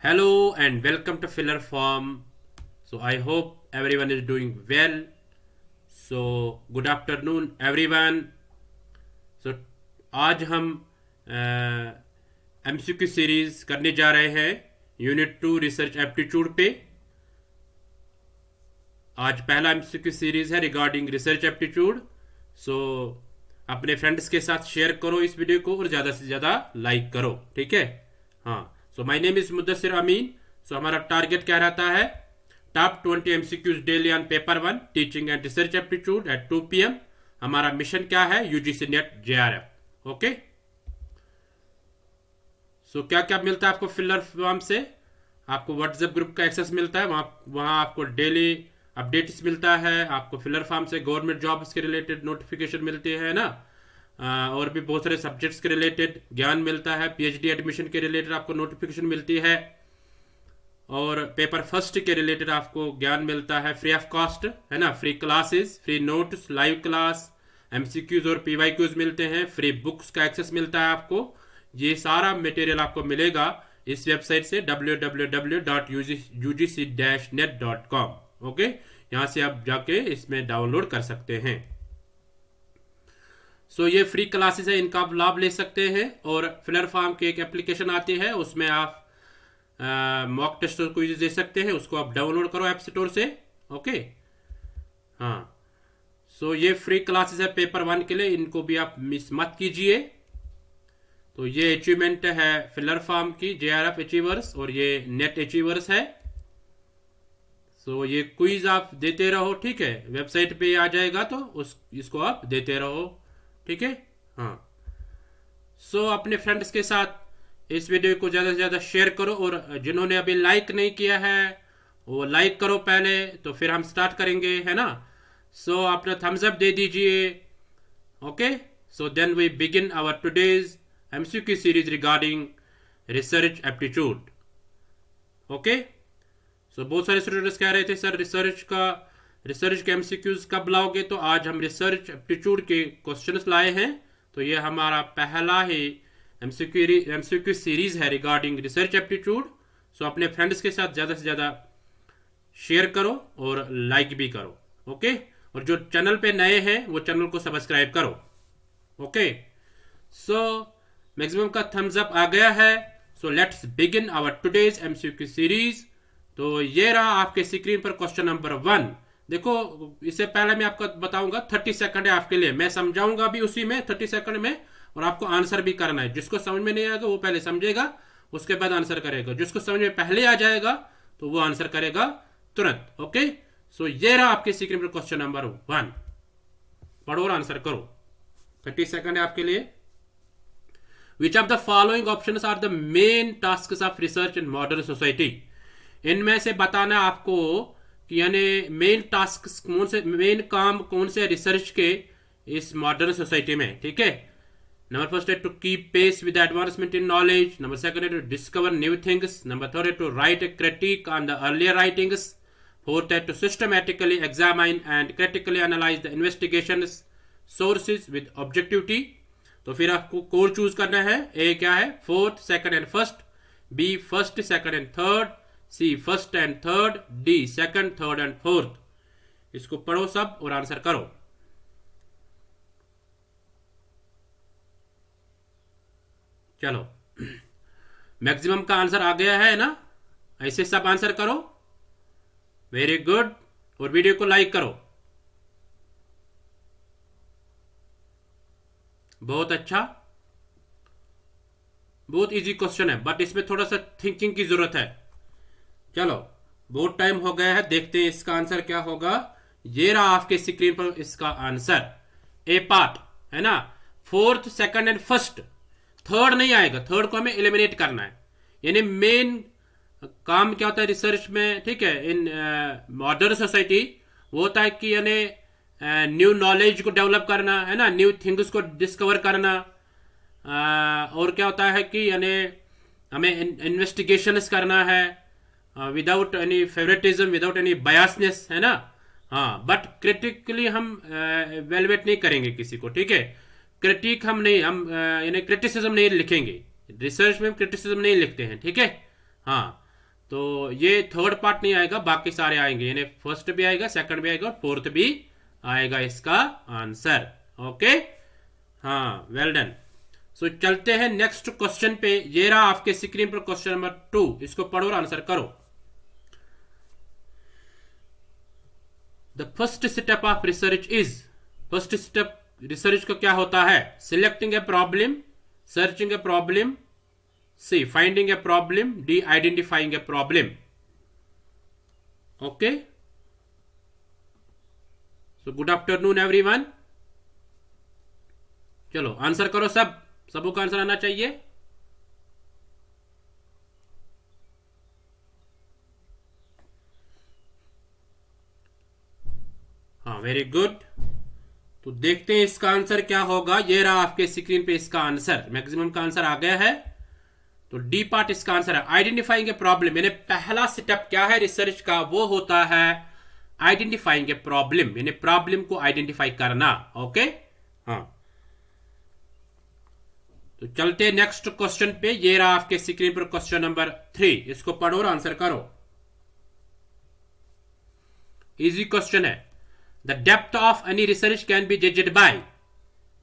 Hello and welcome to Filler Farm. So I hope everyone is doing well. So good afternoon everyone. So आज हम MCQ series करने जा रहे हैं unit 2 research aptitude पे। आज पहला MCQ सीरीज है रिगार्डिंग रिसर्च एप्टीट्यूड। सो अपने फ्रेंड्स के साथ शेयर करो इस वीडियो को और ज़्यादा से ज़्यादा लाइक करो, ठीक है। हाँ, so my name is Muddasir Amin. So हमारा टारगेट क्या रहता है? Top 20 MCQs daily on paper 1 teaching and research aptitude at 2 PM। हमारा मिशन क्या है? UGC NET JRF। Okay, so क्या क्या मिलता है आपको फिलर फॉर्म से? आपको व्हाट्सएप ग्रुप का एक्सेस मिलता है, वहाँ आपको डेली अपडेट्स मिलता है। आपको फिलर फॉर्म से गवर्नमेंट जॉब्स के रिलेटेड नोटिफिकेशन मिलती है ना, और भी बहुत सारे सब्जेक्ट्स के रिलेटेड ज्ञान मिलता है। PhD एडमिशन के रिलेटेड आपको नोटिफिकेशन मिलती है और पेपर फर्स्ट के रिलेटेड आपको ज्ञान मिलता है फ्री ऑफ कॉस्ट, है ना। Free classes, free notes, live class, MCQs और PYQs मिलते हैं। फ्री बुक्स का एक्सेस मिलता है आपको। ये सारा मटेरियल आपको मिलेगा इस वेबसाइट से www.ugc-net.com। ओके, यहाँ से आप जाके इसमें डाउनलोड कर सकते हैं। सो ये फ्री क्लासेस है, इनका आप लाभ ले सकते हैं। और फिलर फार्म की एक एप्लीकेशन आती है, उसमें आप मॉक टेस्ट और क्विज दे सकते हैं। उसको आप डाउनलोड करो ऐप स्टोर से। ओके, हाँ, सो ये फ्री क्लासेस है पेपर 1 के लिए, इनको भी आप मिस मत कीजिए। तो ये अचीवमेंट है फिलर फार्म की JRF अचीवर्स और ये नेट अचीवर्स है। सो ये क्विज आप देते रहो, ठीक है। वेबसाइट पे आ जाएगा तो इसको आप देते रहो, ठीक है। हाँ, सो अपने फ्रेंड्स के साथ इस वीडियो को ज़्यादा से ज़्यादा शेयर करो और जिन्होंने अभी लाइक नहीं किया है वो लाइक करो पहले, तो फिर हम स्टार्ट करेंगे, है ना। सो अपना थम्स अप दे दीजिए। Okay, so then we begin our today's MCQ series regarding research aptitude. Okay, so बहुत सारे स्टूडेंट्स कह रहे थे सर रिसर्च के MCQs कब लाओगे? तो आज हम रिसर्च एप्टीट्यूड के क्वेश्चंस लाए हैं। तो ये हमारा पहला ही MCQ सीरीज है रिगार्डिंग रिसर्च एप्टीट्यूड। सो अपने फ्रेंड्स के साथ ज़्यादा से ज़्यादा शेयर करो और लाइक भी करो। ओके, और जो चैनल पे नए हैं वो चैनल को सब्सक्राइब करो। ओके, सो मैक्सिमम का थम्स अप आ गया है। So let's begin our today's MCQ series. तो ये रहा आपके स्क्रीन पर क्वेश्चन नंबर 1। देखो, इससे पहले मैं आपको बताऊंगा 30 सेकंड है आपके लिए, मैं समझाऊंगा भी उसी में 30 सेकंड में, और आपको आंसर भी करना है। जिसको समझ में नहीं आएगा वो पहले समझेगा, उसके बाद आंसर करेगा। जिसको समझ में पहले आ जाएगा तो वो आंसर करेगा तुरंत। ओके, सो ये रहा आपके स्क्रीन पर क्वेश्चन नंबर 1। पढ़ो और आंसर करो। 30 सेकंड है आपके लिए। Which of the following options are the main tasks of research in modern society? इनमें से बताना आपको कि यानी मेन टास्क कौन से, मेन काम कौन से रिसर्च के इस मॉडर्न सोसाइटी में, ठीक है। नंबर फर्स्ट है to keep pace with advancement in knowledge. Number second है to discover new things. Number third है to write a critic on the earlier writings. Fourth है to systematically examine and critically analyse the investigation sources with objectivity. तो फिर आपको code choose करना है। A क्या है? Fourth, second and first. B first, second and third. C first and third. D second, third and fourth. इसको पढ़ो सब और आंसर करो। चलो, मैक्सिमम का आंसर आ गया है ना? ऐसे सब आंसर करो। वेरी गुड, और वीडियो को लाइक करो। बहुत अच्छा, बहुत इजी क्वेश्चन है, बट इसमें थोड़ा सा थिंकिंग की जरूरत है। चलो, बहुत टाइम हो गया है, देखते हैं इसका आंसर क्या होगा। ये रहा आपके स्क्रीन पर इसका आंसर। ए पार्ट है ना, fourth, second and first. Third नहीं आएगा, थर्ड को हमें एलिमिनेट करना है। यानी मेन काम क्या होता है रिसर्च में, ठीक है, इन मॉडर्न सोसाइटी, वो होता है कि यानी न्यू नॉलेज को डेवलप करना, है ना, न्यू थिंग्स को डिस्कवर करना। और क्या होता है कि यानी हमें इन्वेस्टिगेशंस करना है without any favouritism, without any biasness, है ना। हाँ, बट क्रिटिकली हम एवेलुएट नहीं करेंगे किसी को, ठीक है। क्रिटिक हम नहीं, हम यानी क्रिटिसिज्म नहीं लिखेंगे। रिसर्च में हम क्रिटिसिज्म नहीं लिखते हैं, ठीक है। हाँ, तो ये थर्ड पार्ट नहीं आएगा, बाकी सारे आएंगे, यानी फर्स्ट भी आएगा, सेकंड भी आएगा और फोर्थ भी आएगा इसका आंसर। ओके, हाँ, वेल डन। सो चलते हैं नेक्स्ट क्वेश्चन पे। ये रहा आपके स्क्रीन पर क्वेश्चन नंबर 2, इसको पढ़ो और आंसर करो। The first step of research is, first step research का क्या होता है? Selecting a problem, searching a problem, C finding a problem, D identifying a problem. Okay, so good afternoon everyone. चलो answer करो, सबको का आंसर आना चाहिए। हाँ, वेरी गुड। तो देखते हैं इसका आंसर क्या होगा। ये रहा आपके स्क्रीन पे इसका आंसर, मैक्सिमम का आंसर आ गया है। तो डी पार्ट इसका आंसर है आइडेंटिफाइंग ए प्रॉब्लम, यानी पहला स्टेप क्या है रिसर्च का, वो होता है आइडेंटिफाइंग ए प्रॉब्लम, यानी प्रॉब्लम को आइडेंटिफाई करना। ओके, हाँ, तो चलते हैं नेक्स्ट क्वेश्चन पे। ये रहा आपके स्क्रीन पर क्वेश्चन नंबर 3, इसको पढ़ो और आंसर करो। इजी क्वेश्चन है। The depth of any research can be judged by,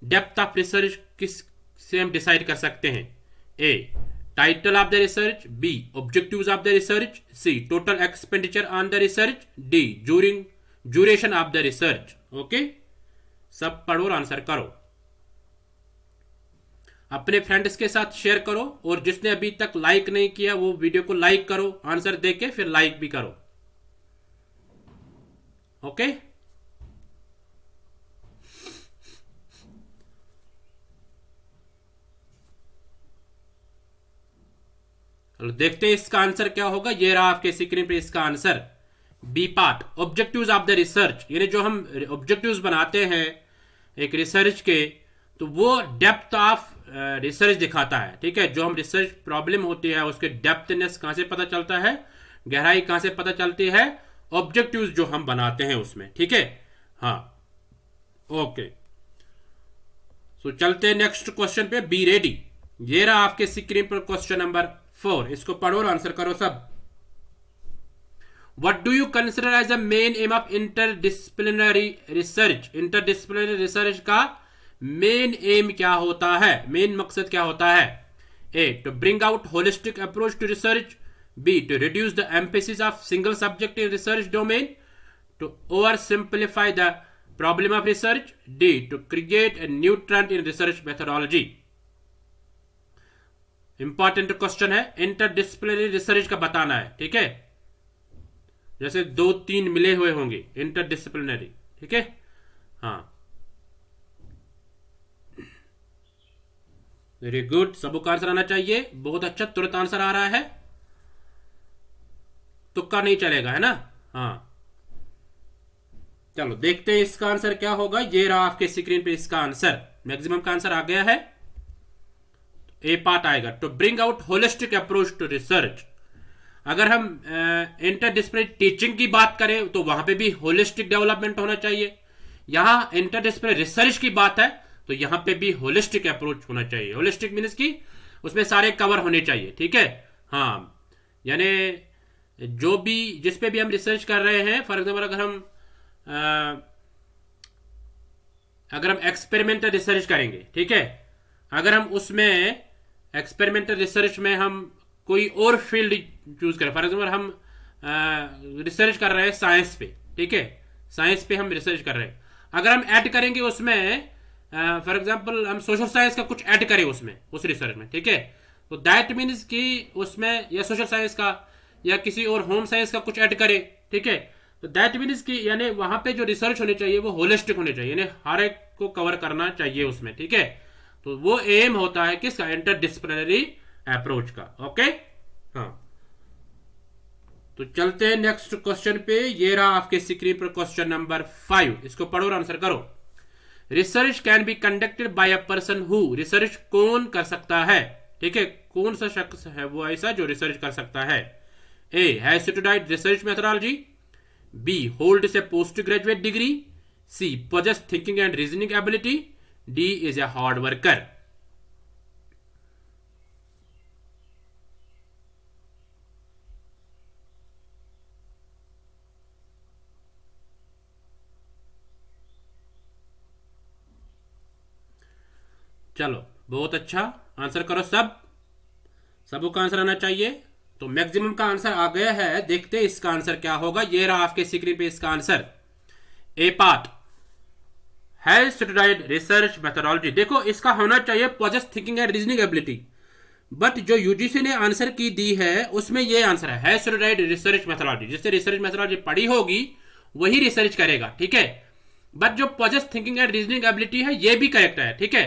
depth of research किस से हम डिसाइड कर सकते हैं? A, title of the research, B, objectives of the research, C, total expenditure on the research, D, duration of the research. Okay, सब पढ़ो और answer करो। अपने फ्रेंड्स के साथ शेयर करो, और जिसने अभी तक लाइक नहीं किया वो वीडियो को लाइक करो, आंसर देके फिर लाइक भी करो। ओके, चलो देखते हैं इसका आंसर क्या होगा। ये रहा आपके स्क्रीन पे इसका answer, B part, objectives of the research, यानी जो हम ऑब्जेक्टिव्स बनाते हैं एक रिसर्च के, तो वो डेप्थ ऑफ रिसर्च दिखाता है। ठीक है, जो हम रिसर्च प्रॉब्लम होती है उसके डेप्थनेस कहां से पता चलता है, गहराई कहां से पता चलती है, ऑब्जेक्टिव्स जो हम बनाते हैं उसमें। ठीक है, हाँ, ओके। सो चलते हैं नेक्स्ट क्वेश्चन पे, बी रेडी। ये रहा आपके स्क्रीन पर क्वेश्चन नंबर 4, इसको पढ़ो और आंसर करो सब। What do you consider as the main aim of interdisciplinary research? Interdisciplinary research का मेन एम क्या होता है, मेन मकसद क्या होता है? A, to bring out holistic approach to research, B, to reduce the emphasis of single subject in research domain, to over simplify the problem of research, D, to create a new trend in research methodology. Important question है, interdisciplinary research का बताना है। ठीक है, जैसे 2-3 मिले हुए होंगे, इंटरडिसिप्लिनरी। ठीक है, हाँ, वेरी गुड, सबको आंसर आना चाहिए। बहुत अच्छा, तुरंत आंसर आ रहा है, तुक्का नहीं चलेगा, है ना? हाँ, चलो देखते हैं इसका आंसर क्या होगा। ये रहा आपके स्क्रीन पे इसका आंसर, मैक्सिमम का आंसर आ गया है। ए पार्ट आएगा, to bring out holistic approach to research. अगर हम इंटरडिसिप्लिनरी टीचिंग की बात करें तो वहां पे भी होलिस्टिक डेवलपमेंट होना चाहिए। यहां इंटरडिसिप्लिनरी रिसर्च की बात है तो यहां पे भी होलिस्टिक अप्रोच होना चाहिए। होलिस्टिक मीन्स की उसमें सारे कवर होने चाहिए। ठीक है, हाँ, यानी जो भी जिस पे भी हम रिसर्च कर रहे हैं, फॉर एग्जाम्पल अगर हम एक्सपेरिमेंटल रिसर्च करेंगे, ठीक है, अगर हम उसमें एक्सपेरिमेंटल रिसर्च में हम कोई और फील्ड चूज करें, फॉर एग्जाम्पल हम रिसर्च कर रहे हैं साइंस पे, ठीक है, साइंस पे हम रिसर्च कर रहे हैं, अगर हम ऐड करेंगे उसमें फॉर एग्जाम्पल हम सोशल साइंस का कुछ ऐड करें उसमें, उस रिसर्च में, ठीक है, तो दैट मीन्स कि उसमें या सोशल साइंस का या किसी और होम साइंस का कुछ ऐड करें, ठीक है, तो दैट मीन्स कि यानी वहां पे जो रिसर्च होनी चाहिए वो होलिस्टिक होनी चाहिए, यानी हर एक को कवर करना चाहिए उसमें। ठीक है, तो वो एम होता है किसका, इंटरडिसिप्लिनरी अप्रोच का। ओके, हाँ, तो चलते हैं नेक्स्ट क्वेश्चन पे। ये रहा आपके स्क्रीन पर क्वेश्चन नंबर 5, इसको पढ़ो और आंसर करो। Research can be conducted by a person who, research कौन कर सकता है, ठीक है, कौन सा शख्स है वो ऐसा जो रिसर्च कर सकता है? A, has studied research methodology, B, holds a post graduate degree, C, possess thinking and reasoning ability, D, is a hard worker. चलो बहुत अच्छा, आंसर करो सबको का आंसर आना चाहिए। तो मैक्सिमम का आंसर आ गया है, देखते हैं इसका आंसर क्या होगा। ये रहा आपके स्क्रीन पे इसका आंसर। ए पार्ट है स्टैंडर्ड रिसर्च मेथोडोलॉजी। देखो इसका होना चाहिए positive thinking and reasoning ability, but जो यूजीसी ने आंसर की दी है उसमें ये आंसर है स्टैंडर्ड रिसर्च मेथोडोलॉजी। जिससे रिसर्च मेथोडोलॉजी पढ़ी होगी वही रिसर्च करेगा, ठीक है। बट जो positive thinking and reasoning ability है ये भी करेक्ट है, ठीक है।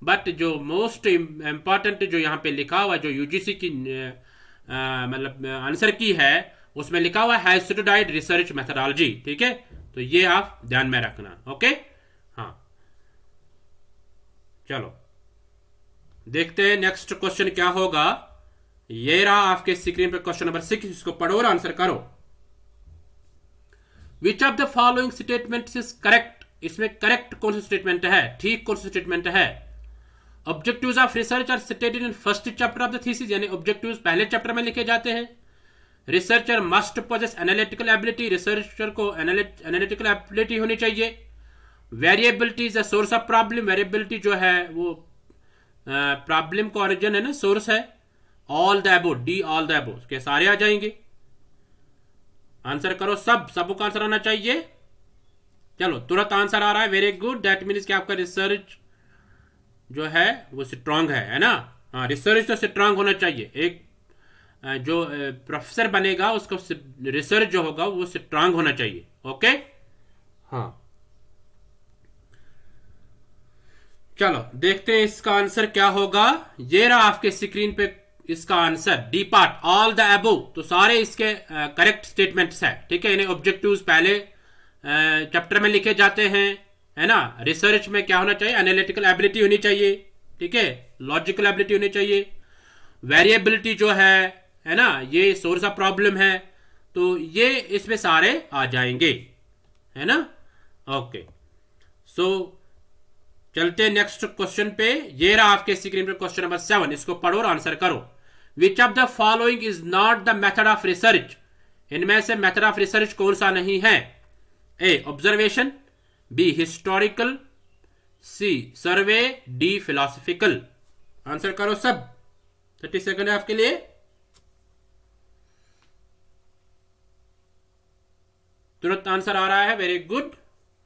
बट जो मोस्ट इंपॉर्टेंट जो यहाँ पे लिखा हुआ जो यूजीसी की मतलब आंसर की है उसमें लिखा हुआ है स्टैंडर्ड रिसर्च मेथोडोलॉजी, ठीक है। तो ये आप ध्यान में रखना, ओके। हाँ चलो देखते हैं नेक्स्ट क्वेश्चन क्या होगा। ये रहा आपके स्क्रीन पे क्वेश्चन नंबर 6, इसको पढ़ो और आंसर करो। Which of the following statement is correct. इसमें करेक्ट कौन सा स्टेटमेंट है, ठीक कौन सा स्टेटमेंट है। Objectives of research are stated in first chapter of the thesis, यानी ऑब्जेक्टिव्स पहले चैप्टर में लिखे जाते हैं। Researcher must possess analytical ability, researcher को एनालिटिकल एबिलिटी होनी चाहिए। Variability is the source of problem, variability जो है वो प्रॉब्लम का ओरिजिन है ना, सोर्स है। All the above, D all the above के सारे आ जाएंगे। आंसर करो सबको आंसर आना चाहिए। चलो तुरंत आंसर आ रहा है, वेरी गुड। दैट मीन्स कि आपका रिसर्च जो है वो स्ट्रांग है ना। हाँ रिसर्च तो स्ट्रांग होना चाहिए। एक जो प्रोफेसर बनेगा उसको रिसर्च जो होगा वो स्ट्रांग होना चाहिए, ओके। हाँ चलो देखते हैं इसका आंसर क्या होगा। ये रहा आपके स्क्रीन पे इसका answer, D part all the above. तो सारे इसके करेक्ट स्टेटमेंट्स है, ठीक है। इन्हें ऑब्जेक्टिव्स पहले चैप्टर में लिखे जाते हैं, है ना। रिसर्च में क्या होना चाहिए, एनालिटिकल एबिलिटी होनी चाहिए, ठीक है। लॉजिकल एबिलिटी होनी चाहिए। वेरिएबिलिटी जो है ना, ये सोर्स ऑफ प्रॉब्लम है। तो ये इसमें सारे आ जाएंगे, है ना, ओके। सो चलते नेक्स्ट क्वेश्चन पे। ये रहा आपके स्क्रीन पे क्वेश्चन नंबर 7, इसको पढ़ो और आंसर करो। Which of the following is not the method of research. इनमें से मेथड ऑफ रिसर्च कौन सा नहीं है। ए ऑब्जर्वेशन, बी हिस्टोरिकल, सी सर्वे, डी फिलोसफिकल। आंसर करो 30 सेकंड है आपके लिए। तुरंत आंसर आ रहा है, वेरी गुड,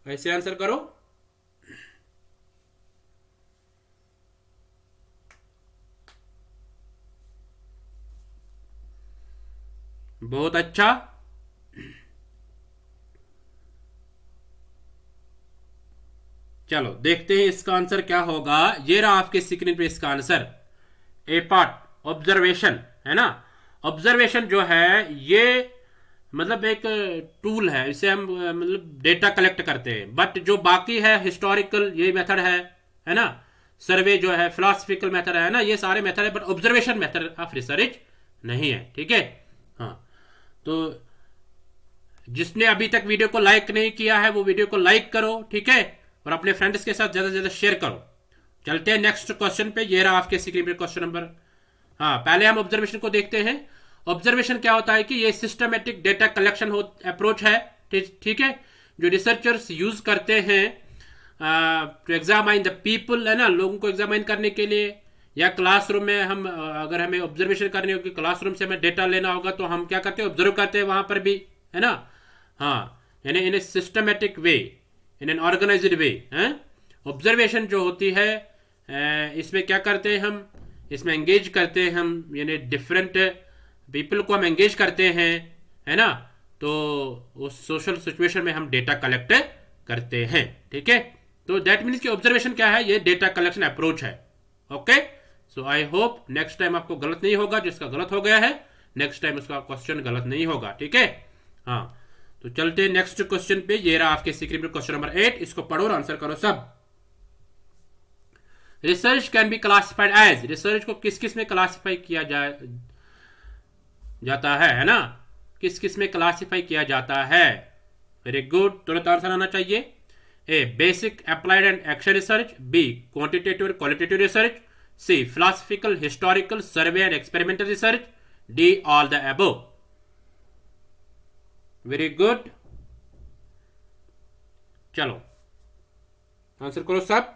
ऐसे आंसर करो। बहुत अच्छा। चलो देखते हैं इसका आंसर क्या होगा। ये रहा आपके स्क्रीन पे इसका आंसर। ए पार्ट ऑब्जर्वेशन, है ना। ऑब्जर्वेशन जो है ये मतलब एक टूल है, इसे हम मतलब डेटा कलेक्ट करते हैं। बट जो बाकी है हिस्टोरिकल ये मेथड है ना। सर्वे जो है फिलोसफिकल मेथड है ना, ये सारे मेथड है। But observation method of research नहीं है, ठीक है। हाँ तो जिसने अभी तक वीडियो को लाइक नहीं किया है वो वीडियो को लाइक करो, ठीक है। और अपने फ्रेंड्स के साथ ज्यादा से ज्यादा शेयर करो। चलते हैं नेक्स्ट क्वेश्चन पे। ये रहा आपके स्क्रीन पे क्वेश्चन नंबर, हाँ पहले हम ऑब्जर्वेशन को देखते हैं। ऑब्जर्वेशन क्या होता है कि ये सिस्टमेटिक डेटा कलेक्शन अप्रोच है, ठीक है, जो रिसर्चर्स यूज करते हैं टू एग्जामाइन द पीपल, है ना, लोगों को एग्जामाइन करने के लिए। या क्लासरूम में हम अगर हमें ऑब्जर्वेशन करनी होगी, क्लासरूम से हमें डेटा लेना होगा तो हम क्या करते हैं, ऑब्जर्व करते हैं वहां पर भी, है ना। हाँ यानी in a systematic way, in an organised way. Observation जो होती है इसमें क्या करते हैं हम, इसमें एंगेज करते हैं हम, यानी डिफरेंट पीपल को हम एंगेज करते हैं, है ना। तो उस सोशल सिचुएशन में हम डेटा कलेक्ट करते हैं, ठीक है। तो दैट मीन्स कि ऑब्जर्वेशन क्या है, ये डेटा कलेक्शन अप्रोच है, okay. So I hope next time आपको गलत नहीं होगा। जिसका गलत हो गया है नेक्स्ट टाइम उसका क्वेश्चन गलत नहीं होगा, ठीक है। हाँ तो चलते हैं नेक्स्ट क्वेश्चन पे। ये रहा आपके स्क्रीन पे क्वेश्चन नंबर 8, इसको पढ़ो और आंसर करो सब। Research can be classified as, research को किस किस में क्लासिफाई किया जाता है ना, किस किस में क्लासिफाई किया जाता है। वेरी गुड, तुरंत आंसर आना चाहिए। A basic applied and action research, B quantitative qualitative research, C philosophical historical survey and experimental research, D all the above. Very good, चलो आंसर करो सब।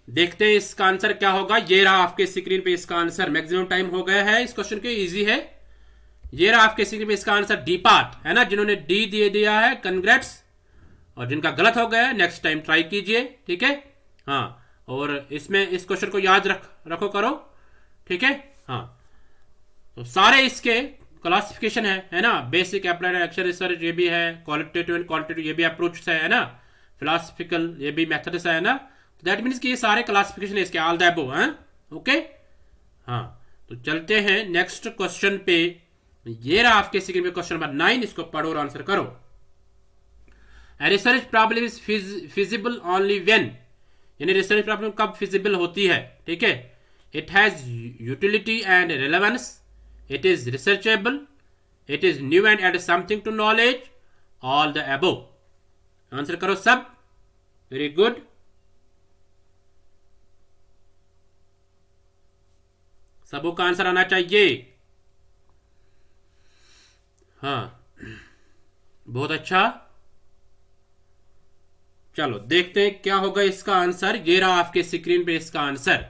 देखते हैं इसका आंसर क्या होगा। ये रहा आपके स्क्रीन पे इसका आंसर। मैक्सिमम टाइम हो गया है इस क्वेश्चन के, इजी है। ये रहा आपके स्क्रीन पे इसका आंसर, डी पार्ट है ना। जिन्होंने डी दे दिया है कंग्रेट्स, और जिनका गलत हो गया है नेक्स्ट टाइम ट्राई कीजिए, ठीक है। हाँ, और इसमें इस क्वेश्चन को याद रखो करो, ठीक है। हाँ, तो सारे इसके क्लासिफिकेशन है ना। बेसिक, अप्लाइड, एक्शन रिसर्च ये भी है, क्वालिटेटिव एंड क्वांटिटेटिव ये भी अप्रोच है ना, फिलोसफिकल ये भी मेथड्स है ना। दैट मीन्स कि ये सारे क्लासिफिकेशन है इसके, ऑल द अबव हैं, ओके। हाँ, तो चलते हैं नेक्स्ट क्वेश्चन पे। ये रहा आपके स्क्रीन पे क्वेश्चन नंबर 9, इसको पढ़ो और आंसर करो। Research problem is feasible only when, यानी रिसर्च प्रॉब्लम कब फिजिबल होती है, ठीक है। It has utility and relevance, it is researchable, it is new and add something to knowledge, all the above. Answer करो सब, वेरी गुड। सबों का आंसर आना चाहिए। हाँ, बहुत अच्छा। चलो देखते हैं क्या होगा इसका आंसर। ये रहा आपके स्क्रीन पे इसका answer,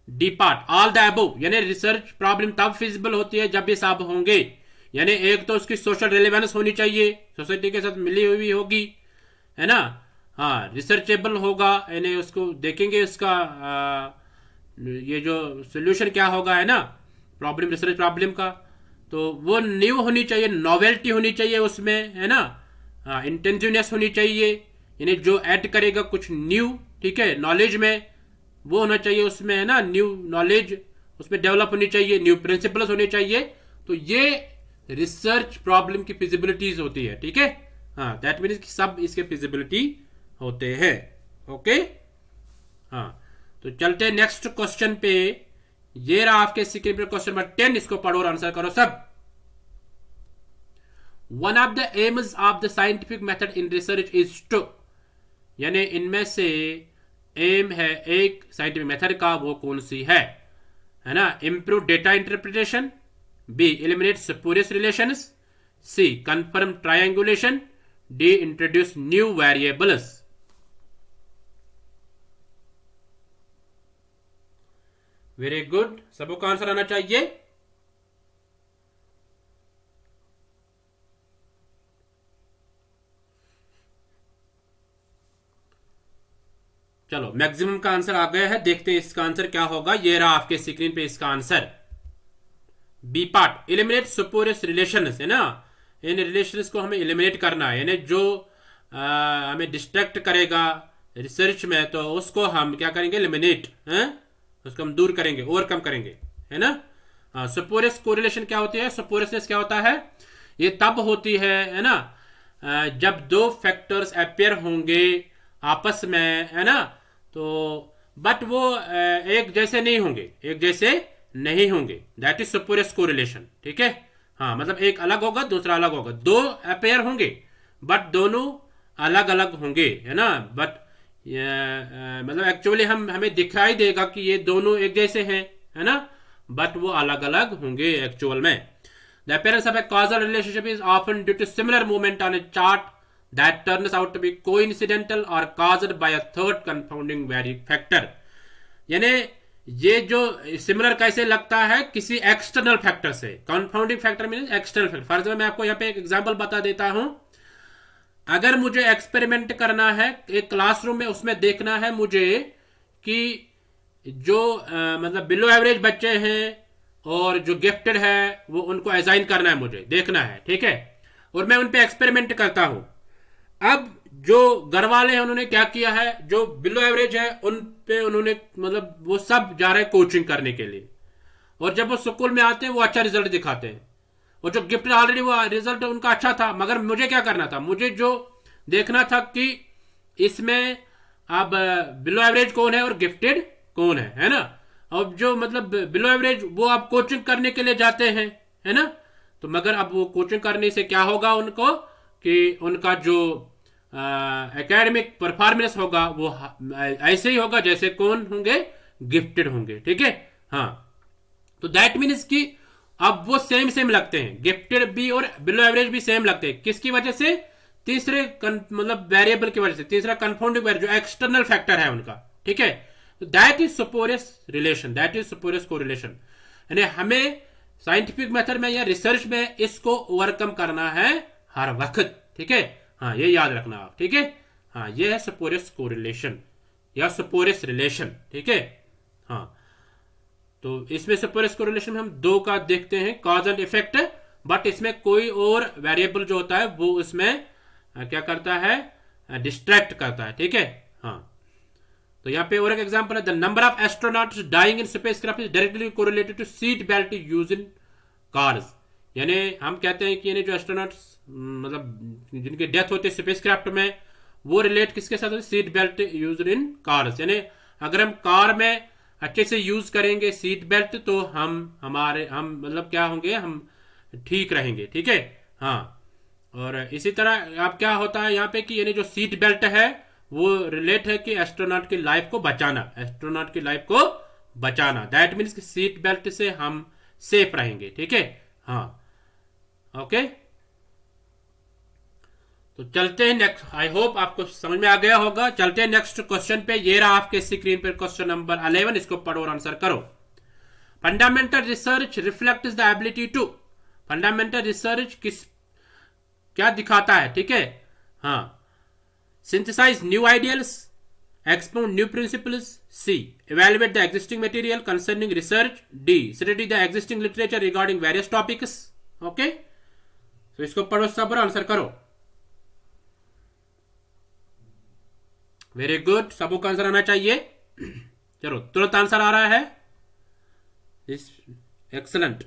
D part, all the above. यानी रिसर्च प्रॉब्लम तब फिजिबल होती है जब ये सब होंगे, यानी एक तो उसकी सोशल रिलेवेंस होनी चाहिए, सोसाइटी के साथ मिली हुई होगी, है ना। हाँ, रिसर्चेबल होगा, यानी उसको देखेंगे उसका ये जो सोल्यूशन क्या होगा, है ना, प्रॉब्लम, रिसर्च प्रॉब्लम का। तो वो न्यू होनी चाहिए, नॉवेल्टी होनी चाहिए उसमें, है ना। हाँ, इंटेंसिवनेस होनी चाहिए, यानी जो ऐड करेगा कुछ न्यू, ठीक है, नॉलेज में, वो होना चाहिए उसमें, है ना। न्यू नॉलेज उसमें डेवलप होनी चाहिए, न्यू प्रिंसिपल्स होने चाहिए। तो ये रिसर्च प्रॉब्लम की फिजिबिलिटीज होती है, ठीक है। हाँ, दैट मीन्स कि सब इसके फिजिबिलिटी होते हैं, ओके। हाँ, तो चलते हैं नेक्स्ट क्वेश्चन पे। ये रहा आपके स्क्रीन पे क्वेश्चन नंबर 10, इसको पढ़ो और आंसर करो सब। One of the aims of the scientific method in research is to, यानी इनमें से एम है एक साइंटिफिक मेथड का, वो कौन सी है ना। Improve data interpretation, B eliminate spurious relations, C confirm triangulation, D introduce new variables. Very good, सबको आंसर आना चाहिए। चलो, मैक्सिमम का आंसर आ गया है, देखते हैं इसका आंसर क्या होगा। ये रहा आपके स्क्रीन पे इसका answer, B part, eliminate spurious relations, है ना। इन रिलेशंस को हमें एलिमिनेट करना है, यानी जो हमें डिस्ट्रैक्ट करेगा रिसर्च में, तो उसको हम क्या करेंगे, एलिमिनेट, हैं, उसको हम दूर करेंगे, ओवरकम करेंगे, है ना। सुपोरियस कोरिलेशन क्या होती है, सुपोरियसनेस क्या होता है, ये तब होती है ना, जब दो फैक्टर्स अपेयर होंगे आपस में, है ना। तो बट वो एक जैसे नहीं होंगे, एक जैसे नहीं होंगे, दैट इज सुपोरियस कोरिलेशन, ठीक है। हाँ, मतलब एक अलग होगा, दूसरा अलग होगा, दो अपेयर होंगे बट दोनों अलग अलग होंगे, है ना। बट मतलब एक्चुअली हमें दिखाई देगा कि ये दोनों एक जैसे हैं, है ना, बट वो अलग अलग होंगे एक्चुअल में। The appearance of a causal relationship is often due to similar movement on a chart that turns out to be coincidental or caused by a third confounding factor। यानी ये जो सिमिलर कैसे लगता है, किसी एक्सटर्नल फैक्टर से। Confounding factor means external factor. For example मैं आपको यहाँ पे एक एग्जांपल बता देता हूं। अगर मुझे एक्सपेरिमेंट करना है एक क्लासरूम में, उसमें देखना है मुझे कि जो मतलब बिलो एवरेज बच्चे हैं और जो गिफ्टेड है, वो उनको असाइन करना है, मुझे देखना है, ठीक है। और मैं उन पे एक्सपेरिमेंट करता हूं। अब जो घर वाले हैं उन्होंने क्या किया है, जो बिलो एवरेज है उन पे उन्होंने मतलब वो सब जा रहे हैं कोचिंग करने के लिए, और जब वो स्कूल में आते हैं वो अच्छा रिजल्ट दिखाते हैं, और जो गिफ्ट ऑलरेडी वो रिजल्ट उनका अच्छा था। मगर मुझे क्या करना था, मुझे जो देखना था कि इसमें अब बिलो एवरेज कौन है और गिफ्टेड कौन है ना। अब जो मतलब बिलो एवरेज वो आप कोचिंग करने के लिए जाते हैं, है ना। तो मगर अब वो कोचिंग करने से क्या होगा उनको, कि उनका जो एकेडमिक परफॉर्मेंस होगा वो ऐसे ही होगा जैसे कौन होंगे, गिफ्टेड होंगे, ठीक है। हाँ, तो दैट मीन्स कि अब वो सेम लगते हैं, गिफ्टेड भी और बिलो एवरेज भी सेम लगते हैं। किसकी वजह से, तीसरे मतलब वेरिएबल की वजह से, तीसरा कंफाउंडिंग वेरिएबल जो एक्सटर्नल फैक्टर है उनका, ठीक है। That is spurious relation, that is spurious correlation. यानी हमें साइंटिफिक मेथड में या रिसर्च में इसको ओवरकम करना है हर वक्त, ठीक है। हाँ, ये याद रखना आप, ठीक है। हाँ, ये है सुपोरियस कोरिलेशन या सुपोरियस रिलेशन, ठीक है। हाँ, तो इसमें सुपोरियस कोरिलेशन में हम दो का देखते हैं, कॉज एंड इफेक्ट, बट इसमें कोई और वेरिएबल जो होता है वो इसमें क्या करता है, डिस्ट्रैक्ट करता है, ठीक है। हाँ, तो यहाँ पे और एक एग्जांपल है, the number of astronauts dying in spacecraft is directly correlated to seat belt use in cars. यानी हम कहते हैं कि यानी जो एस्ट्रोनॉट्स मतलब जिनकी डेथ होती है स्पेसक्राफ्ट में, वो रिलेट किसके साथ होती है, seat belt use in cars. यानी अगर हम कार में अच्छे से यूज करेंगे सीट बेल्ट तो हम मतलब क्या होंगे, हम ठीक रहेंगे, ठीक है। हाँ, और इसी तरह आप क्या होता है यहाँ पे कि यानी जो सीट बेल्ट है वो रिलेट है कि एस्ट्रोनॉट की लाइफ को बचाना, एस्ट्रोनॉट की लाइफ को बचाना, दैट मीन्स कि सीट बेल्ट से हम सेफ रहेंगे, ठीक है। हाँ, ओके, तो चलते हैं नेक्स्ट। आई होप आपको समझ में आ गया होगा। चलते हैं नेक्स्ट क्वेश्चन पे। ये रहा आपके स्क्रीन पर क्वेश्चन नंबर 11, इसको पढ़ो और आंसर करो। Fundamental research reflects the ability to, fundamental research क्या दिखाता है, ठीक है। हाँ, synthesize new ideals, expound new principles, C, evaluate the existing material concerning research, D, study the existing literature regarding various topics, okay। तो इसको पढ़ो सब और आंसर करो। वेरी गुड, सबको का आंसर आना चाहिए। चलो, तुरंत आंसर आ रहा है, एक्सलेंट।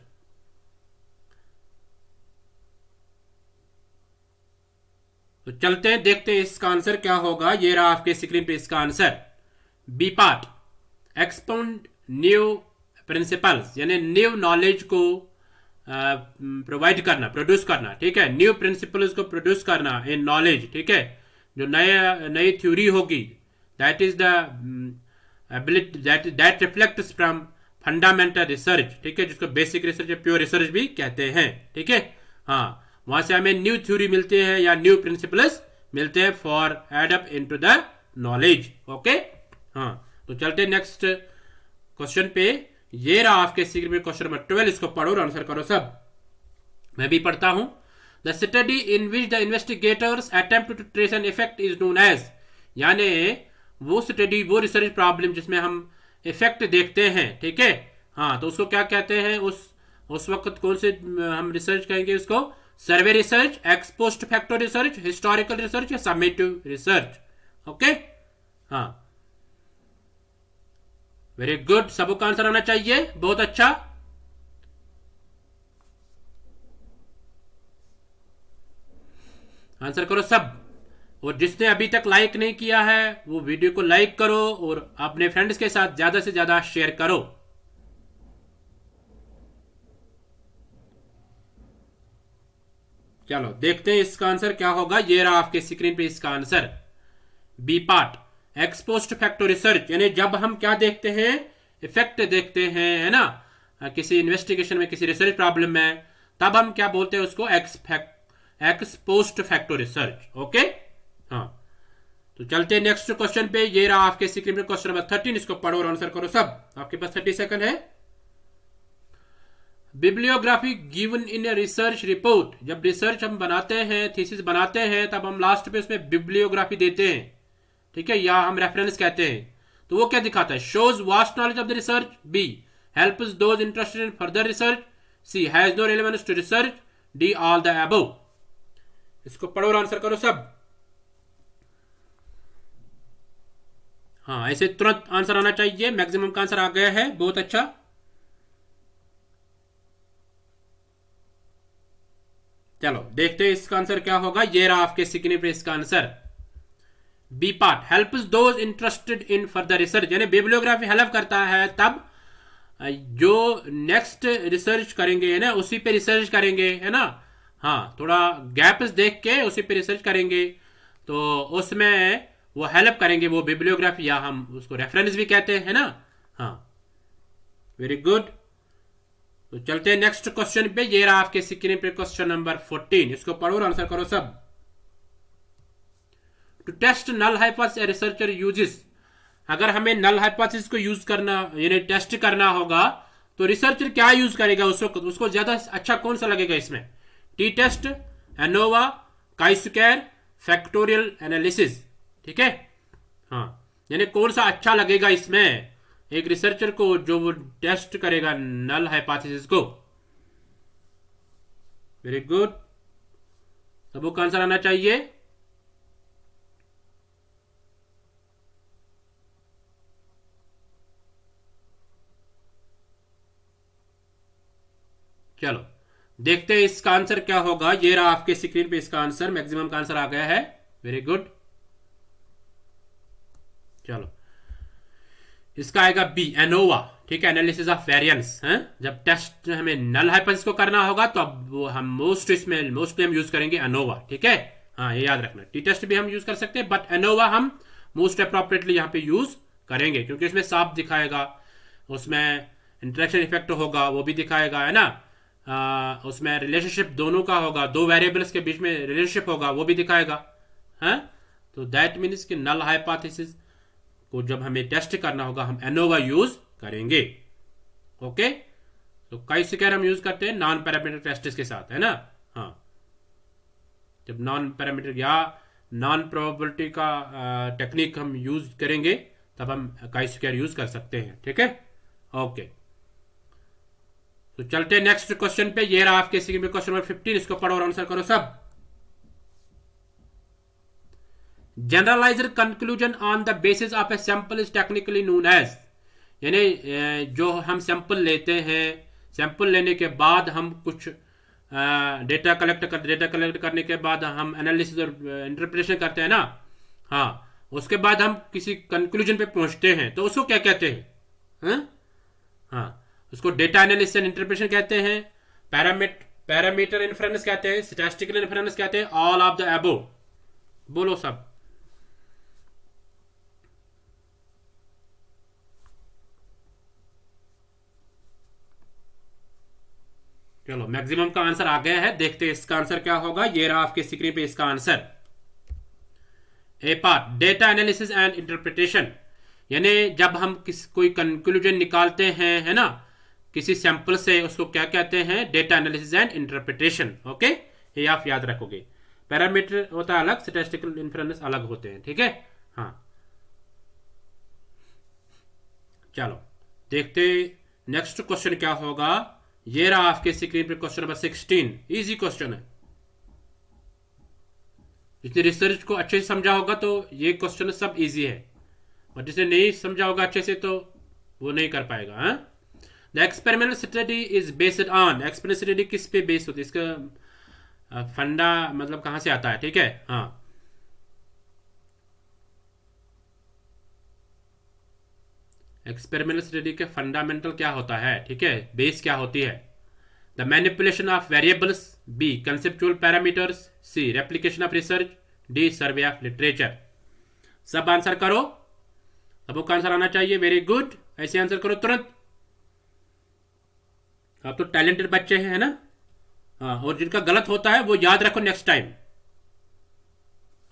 तो चलते हैं, देखते हैं इसका आंसर क्या होगा। ये रहा आपके स्क्रीन पे इसका answer, B part, expound new principles, यानी न्यू नॉलेज को प्रोवाइड करना, प्रोड्यूस करना, ठीक है। न्यू प्रिंसिपल्स को प्रोड्यूस करना इन नॉलेज, ठीक है। जो नई थ्योरी होगी, that is the ability that reflects from fundamental research, ठीक है, जिसको बेसिक रिसर्च या प्योर रिसर्च भी कहते हैं, ठीक है। हाँ, वहां से हमें न्यू थ्योरी मिलते हैं या न्यू प्रिंसिपल्स मिलते हैं for add up into the knowledge, okay. हाँ, तो चलते नेक्स्ट क्वेश्चन पे। ये रहा आपके सीक्रेट में क्वेश्चन नंबर 12, इसको पढ़ो और आंसर करो सब। मैं भी पढ़ता हूं। The study in which the investigators attempt to trace an effect is known as, यानी वो स्टडी, वो रिसर्च प्रॉब्लम जिसमें हम इफेक्ट देखते हैं, ठीक है। हाँ, तो उसको क्या कहते हैं, उस वक्त कौन से हम रिसर्च कहेंगे उसको, सर्वे research, x post factor research, historical research या समेटिव रिसर्च, ओके। हाँ, वेरी गुड, सबको आंसर आना चाहिए, बहुत अच्छा। आंसर करो सब, और जिसने अभी तक लाइक नहीं किया है वो वीडियो को लाइक करो और अपने फ्रेंड्स के साथ ज्यादा से ज्यादा शेयर करो। चलो देखते हैं इसका आंसर क्या होगा। ये रहा आपके स्क्रीन पे इसका answer, B part, ex post factor research, यानी जब हम क्या देखते हैं, इफेक्ट देखते हैं, है ना, किसी इन्वेस्टिगेशन में, किसी रिसर्च प्रॉब्लम में, तब हम क्या बोलते हैं उसको, एक्सपोस्ट फैक्टर रिसर्च, ओके। हाँ, तो चलते हैं नेक्स्ट क्वेश्चन पे। ये रहा आपके स्क्रीन पे क्वेश्चन नंबर 13, इसको पढ़ो और आंसर करो सब। आपके पास 30 सेकंड है। Bibliography given in a research report, जब रिसर्च हम बनाते हैं, थीसिस बनाते हैं, तब हम लास्ट पे उसमें बिब्लियोग्राफी देते हैं, ठीक है, या हम रेफरेंस कहते हैं। तो वो क्या दिखाता है, shows vast knowledge of the research, B helps those interested in further research, C has no relevance to research, D all the above. इसको पढ़ो और आंसर करो सब। हाँ, ऐसे तुरंत आंसर आना चाहिए। मैक्सिमम का आंसर आ गया है, बहुत अच्छा। चलो देखते हैं इसका आंसर क्या होगा। ये रहा आपके स्क्रीन पे इसका answer, B part, helps those interested in further research, यानी बिब्लियोग्राफी हेल्प करता है तब जो नेक्स्ट रिसर्च करेंगे, है ना, उसी पे रिसर्च करेंगे, है ना। हाँ, थोड़ा गैप्स देख के उसी पे रिसर्च करेंगे, तो उसमें वो हेल्प करेंगे, वो बिब्लियोग्राफी, या हम उसको रेफरेंस भी कहते हैं, है ना। हाँ, वेरी गुड। तो चलते हैं नेक्स्ट क्वेश्चन पे। ये रहा आपके स्क्रीन पे क्वेश्चन नंबर 14, इसको पढ़ो और आंसर करो सब। To test null hypothesis a researcher uses, अगर हमें नल हाइपोथेसिस को यूज करना यानी टेस्ट करना होगा तो रिसर्चर क्या यूज करेगा, उसको ज्यादा अच्छा कौन सा लगेगा इसमें? T test, ANOVA, chi square, factorial analysis, ठीक है। हाँ, यानी कौन सा अच्छा लगेगा इसमें एक रिसर्चर को जो वो टेस्ट करेगा नल हाइपोथेसिस को? वेरी गुड, सबको का आंसर आना चाहिए। चलो देखते हैं इसका आंसर क्या होगा। ये रहा आपके स्क्रीन पे इसका आंसर, मैक्सिमम का आंसर आ गया है। वेरी गुड, चलो इसका आएगा बी, एनोवा, ठीक है, एनालिसिस ऑफ वेरिएंस है। जब टेस्ट हमें नल हाइपोथेसिस को करना होगा तो अब वो हम मोस्टली हम यूज करेंगे एनोवा, ठीक है। हाँ, ये याद रखना, टी टेस्ट भी हम यूज कर सकते हैं बट एनोवा हम मोस्ट अप्रोप्रिएटली यहाँ पे यूज करेंगे क्योंकि उसमें साफ दिखाएगा, उसमें इंटरेक्शन इफेक्ट होगा वो भी दिखाएगा, है ना। उसमें रिलेशनशिप दोनों का होगा, दो वेरिएबल्स के बीच में रिलेशनशिप होगा वो भी दिखाएगा, है। तो दैट मीन्स कि नल हाइपोथेसिस को जब हमें टेस्ट करना होगा हम एनोवा यूज करेंगे। ओके, तो काई स्क्वायर हम यूज करते हैं नॉन पैरामीटर टेस्ट के साथ, है ना। हाँ, जब नॉन पैरामीटर या नॉन प्रोबेबिलिटी का टेक्निक हम यूज करेंगे तब हम काई स्क्वायर यूज कर सकते हैं, ठीक है। ओके, तो चलते हैं नेक्स्ट क्वेश्चन पे। ये रहा आपके स्क्रीन पे क्वेश्चन नंबर 15, इसको पढ़ो और आंसर करो सब। Generaliser conclusion on the basis of a sample is technically known as, यानी जो हम सैंपल लेते हैं, सैंपल लेने के बाद हम कुछ डेटा कलेक्ट करने के बाद हम एनालिसिस और इंटरप्रिटेशन करते हैं ना। हाँ, उसके बाद हम किसी कंक्लूजन पे पहुंचते हैं तो उसको क्या कहते हैं? हाँ, उसको डेटा एनालिसिस एंड इंटरप्रिटेशन कहते हैं, पैरामीटर इन्फ्रेंस कहते हैं, स्टैटिस्टिकल इन्फ्रेंस कहते हैं, ऑल ऑफ द अबव। बोलो सब। चलो मैक्सिमम का आंसर आ गया है, देखते हैं इसका आंसर क्या होगा। ये रहा आपके स्क्रीन पे इसका answer. A part, data analysis and interpretation, यानी जब हम कोई कंक्लूजन निकालते हैं, है ना, किसी सैंपल से, उसको क्या कहते हैं? Data analysis and interpretation. Okay, ये आप याद रखोगे। पैरामीटर होता है अलग, स्टैटिस्टिकल इन्फ्रेंस अलग होते हैं, ठीक है। हाँ, चलो देखते नेक्स्ट क्वेश्चन क्या होगा। ये रहा आपके स्क्रीन पे क्वेश्चन नंबर 16, इजी क्वेश्चन है। जिसने रिसर्च को अच्छे से समझा होगा तो ये क्वेश्चन सब इजी है, और जिसने नहीं समझा होगा अच्छे से तो वो नहीं कर पाएगा। The experimental study is based on, experimental study किस पे बेस्ड होती है? इसका फंडा मतलब कहां से आता है, ठीक है। हाँ, एक्सपेरिमेंटल स्टडी के फंडामेंटल क्या होता है, ठीक है, बेस क्या होती है? The manipulation of variables, B conceptual parameters, C replication of research, D survey of literature. सब आंसर करो, सबको आंसर आना चाहिए। वेरी गुड, ऐसे आंसर करो तुरंत। आप तो टैलेंटेड बच्चे हैं, है ना। हाँ, और जिनका गलत होता है वो याद रखो नेक्स्ट टाइम।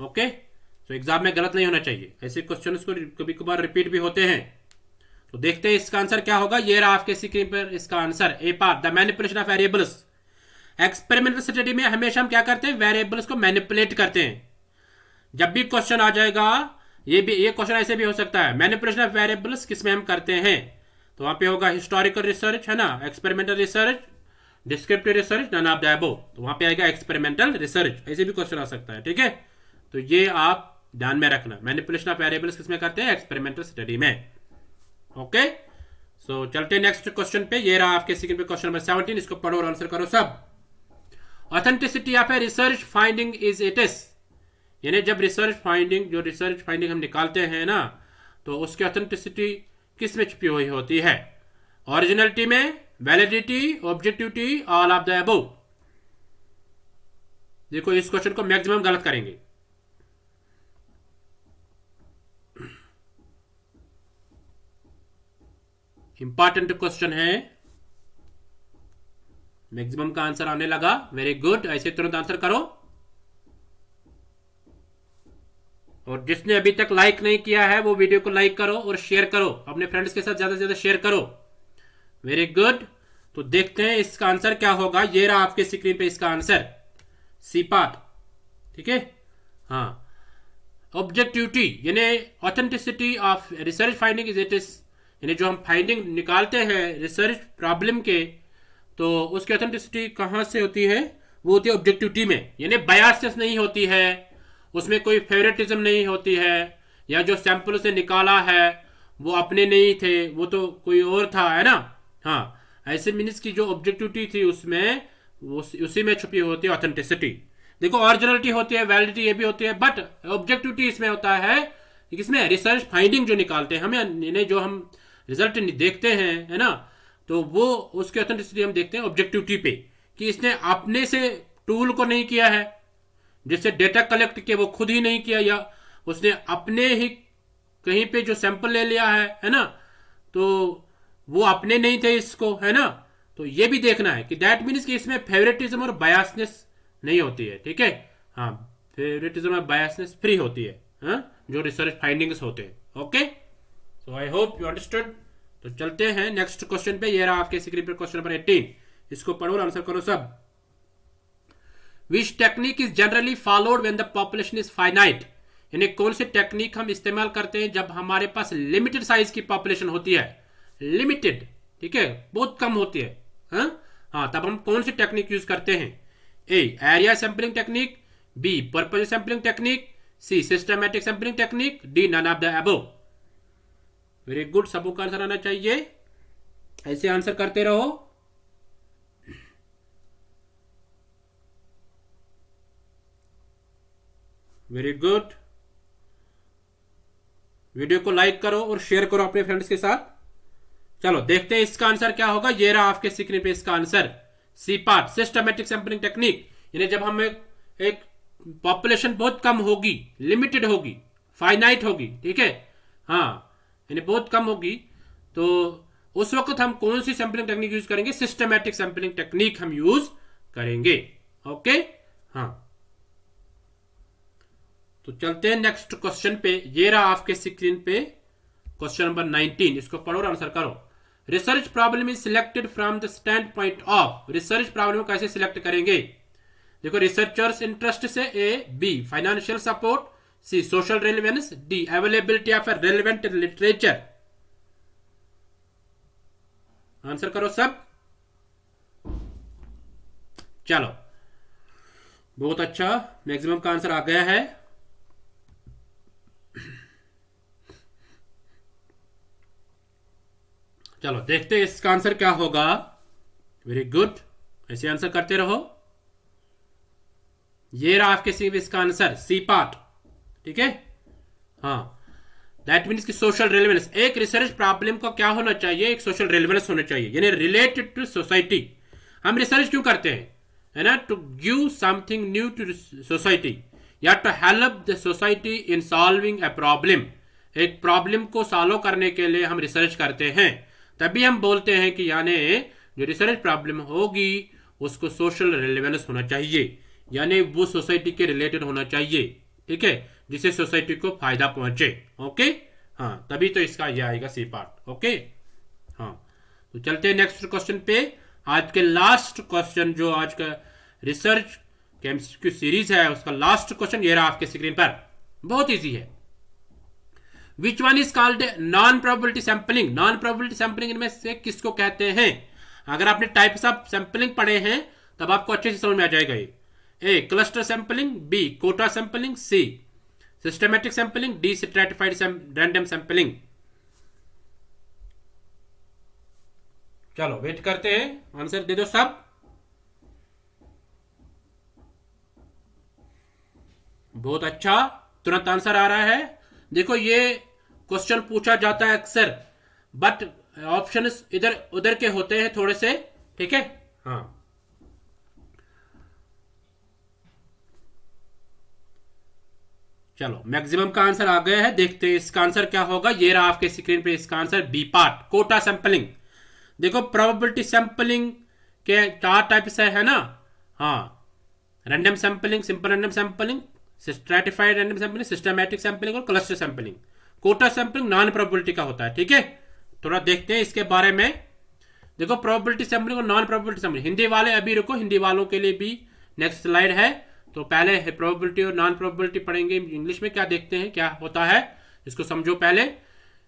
ओके, तो एग्जाम में गलत नहीं होना चाहिए, ऐसे क्वेश्चन को कभी कभार रिपीट भी होते हैं। तो देखते हैं इसका आंसर क्या होगा। ये रहा आपके स्क्रीन पर इसका answer. A part, the manipulation of variables, experimental study में हमेशा हम क्या करते हैं? वेरिएबल्स को मैनिपुलेट करते हैं। जब भी क्वेश्चन आ जाएगा, ये क्वेश्चन ऐसे भी हो सकता है, मैनिपुलेशन ऑफ वेरिएबल्स किस में हम करते हैं? तो वहां पे होगा हिस्टोरिकल रिसर्च, है ना, experimental research, descriptive research, none of the above. तो वहां पे आएगा एक्सपेरिमेंटल रिसर्च, ऐसे भी क्वेश्चन आ सकता है, ठीक है। तो ये आप ध्यान में रखना, मैनिपुलेशन ऑफ वेरिएबल्स किस में करते हैं? एक्सपेरिमेंटल स्टडी में। ओके, सो चलते हैं नेक्स्ट क्वेश्चन पे। ये रहा आपके स्क्रीन पे क्वेश्चन नंबर 17, इसको पढ़ो और आंसर करो सब। Authenticity of a research finding is it is, यानी जब रिसर्च फाइंडिंग हम निकालते हैं ना, तो उसकी ऑथेंटिसिटी किस में छुपी हुई होती है? ओरिजिनलिटी में, validity, objectivity, all of the above. देखो इस क्वेश्चन को मैक्सिमम गलत करेंगे। इंपॉर्टेंट क्वेश्चन है, मैक्सिमम का आंसर आने लगा। वेरी गुड, ऐसे तुरंत आंसर करो। और जिसने अभी तक लाइक नहीं किया है वो वीडियो को लाइक करो और शेयर करो, अपने फ्रेंड्स के साथ ज्यादा से ज्यादा शेयर करो। Very good. तो देखते हैं इसका आंसर क्या होगा। ये रहा आपके स्क्रीन पे इसका आंसर, सी पार्ट। ठीक है, हाँ। ऑब्जेक्टिविटी यानी authenticity of research finding is it is, यानी जो हम फाइंडिंग निकालते हैं रिसर्च प्रॉब्लम के, तो उसकी ऑथेंटिसिटी कहाँ से होती है? वो होती है ऑब्जेक्टिविटी में, यानी बायसनेस नहीं होती है, उसमें कोई फेवरेटिज्म नहीं होती है, या जो सैंपल से निकाला है वो अपने नहीं थे, वो तो कोई और था, है ना। हाँ, ऐसे मीन्स की जो ऑब्जेक्टिविटी थी उसमें उसी में छुपी होती है ऑथेंटिसिटी। देखो ओरिजिनलिटी होती है, वैलिडिटी ये भी होती है, बट ऑब्जेक्टिविटी इसमें होता है इसमें रिसर्च फाइंडिंग जो निकालते हैं हमें, जो हम रिजल्ट देखते हैं, है ना, तो वो उसकी ऑथेंटिसिटी हम देखते हैं ऑब्जेक्टिविटी पे, कि इसने अपने से टूल को नहीं किया है, जैसे डेटा कलेक्ट किया वो खुद ही नहीं किया, या उसने अपने ही कहीं पे जो सैंपल ले लिया है ना, तो वो अपने नहीं थे इसको, है ना। तो ये भी देखना है कि दैट मीन्स कि इसमें फेवरेटिज्म और बायसनेस नहीं होती है। ठीक है, हाँ, फेवरेटिज्म और बायसनेस फ्री होती है, हाँ, जो रिसर्च फाइंडिंग्स होते हैं। Okay, so I hope you understood. तो चलते हैं नेक्स्ट क्वेश्चन पे। ये रहा आपके स्क्रीन पर क्वेश्चन नंबर 18। इसको पढ़ो और आंसर करो सब। Which technique is generally followed when the population is finite, यानी कौन सी टेक्निक हम इस्तेमाल करते हैं जब हमारे पास लिमिटेड साइज की पॉपुलेशन होती है, लिमिटेड, ठीक है, बहुत कम होती है, हाँ, तब हम कौन सी टेक्निक यूज करते हैं? A, area sampling technique, B, purpose sampling technique, C, systematic sampling technique, D, none of the above. Very good, सबको का आंसर आना चाहिए, ऐसे आंसर करते रहो। वेरी गुड, वीडियो को लाइक करो और शेयर करो अपने फ्रेंड्स के साथ। चलो देखते हैं इसका आंसर क्या होगा। ये रहा आपके स्क्रीन पे इसका answer, C part, systematic sampling technique. यानी जब हम एक पॉपुलेशन बहुत कम होगी, लिमिटेड होगी, फाइनाइट होगी, ठीक है, हाँ, यानी बहुत कम होगी, तो उस वक्त हम कौन सी सैंपलिंग टेक्निक यूज करेंगे? सिस्टमैटिक सैंपलिंग टेक्निक हम यूज करेंगे। ओके, हाँ। तो चलते हैं नेक्स्ट क्वेश्चन पे। ये रहा आपके स्क्रीन पे क्वेश्चन नंबर 19। इसको पढ़ो और आंसर करो। Research problem is selected from the stand point of, research problem कैसे सिलेक्ट करेंगे? देखो, रिसर्चर्स इंटरेस्ट से, A, B, financial support, C, social relevance, D, availability of relevant literature. Answer करो सब। चलो, बहुत अच्छा, मैक्सिमम का आंसर आ गया है। चलो देखते हैं इसका आंसर क्या होगा। वेरी गुड, ऐसे आंसर करते रहो। ये रहा आपके सी इसका आंसर, सी पार्ट, ठीक है, हाँ। दैट मीन्स कि सोशल रेलेवेंस, एक रिसर्च प्रॉब्लम का क्या होना चाहिए? एक सोशल रेलेवेंस होना चाहिए, यानी रिलेटेड टू सोसाइटी। हम रिसर्च क्यों करते हैं, है ना? To give something new to society, या to help the society in solving a problem. एक प्रॉब्लम को सॉल्व करने के लिए हम रिसर्च करते हैं, तभी हम बोलते हैं कि यानी जो रिसर्च प्रॉब्लम होगी उसको सोशल रेलेवेंस होना चाहिए, यानी वो सोसाइटी के रिलेटेड होना चाहिए, ठीक है, जिससे सोसाइटी को फायदा पहुंचे। ओके, हाँ, तभी तो इसका ये आएगा सी पार्ट। ओके, हाँ। तो चलते हैं नेक्स्ट क्वेश्चन पे। आज के लास्ट क्वेश्चन, जो आज का रिसर्च केमिस्ट्री सीरीज है, उसका लास्ट क्वेश्चन ये रहा आपके स्क्रीन पर। बहुत इजी है। Which one is called non probability sampling? Non probability sampling इनमें से किसको कहते हैं? अगर आपने टाइप्स ऑफ सैंपलिंग पढ़े हैं तब आपको अच्छे से समझ में आ जाएगा ये। A, cluster sampling, B, quota sampling, C, systematic sampling, D, stratified random sampling. चलो वेट करते हैं, आंसर दे दो सब। बहुत अच्छा, तुरंत आंसर आ रहा है। देखो, ये क्वेश्चन पूछा जाता है अक्सर, बट ऑप्शंस इधर उधर के होते हैं थोड़े से, ठीक है, हाँ। चलो, मैक्सिमम का आंसर आ गया है। देखते हैं इसका आंसर क्या होगा। ये रहा आपके स्क्रीन पे इसका answer, B part, quota sampling. देखो, प्रोबेबिलिटी सैंपलिंग के 4 टाइप्स है ना, हाँ। Random sampling, simple random sampling, stratified random sampling, systematic sampling और cluster sampling. Quota sampling non probability का होता है, ठीक है। थोड़ा देखते हैं इसके बारे में। देखो प्रोबेबिलिटी सैंपलिंग और नॉन प्रोबेबिलिटी सैंपलिंग, हिंदी वाले अभी रुको, हिंदी वालों के लिए भी नेक्स्ट स्लाइड है। तो पहले प्रोबेबिलिटी और नॉन प्रोबेबिलिटी पढ़ेंगे। इंग्लिश में क्या देखते हैं क्या होता है, इसको समझो पहले।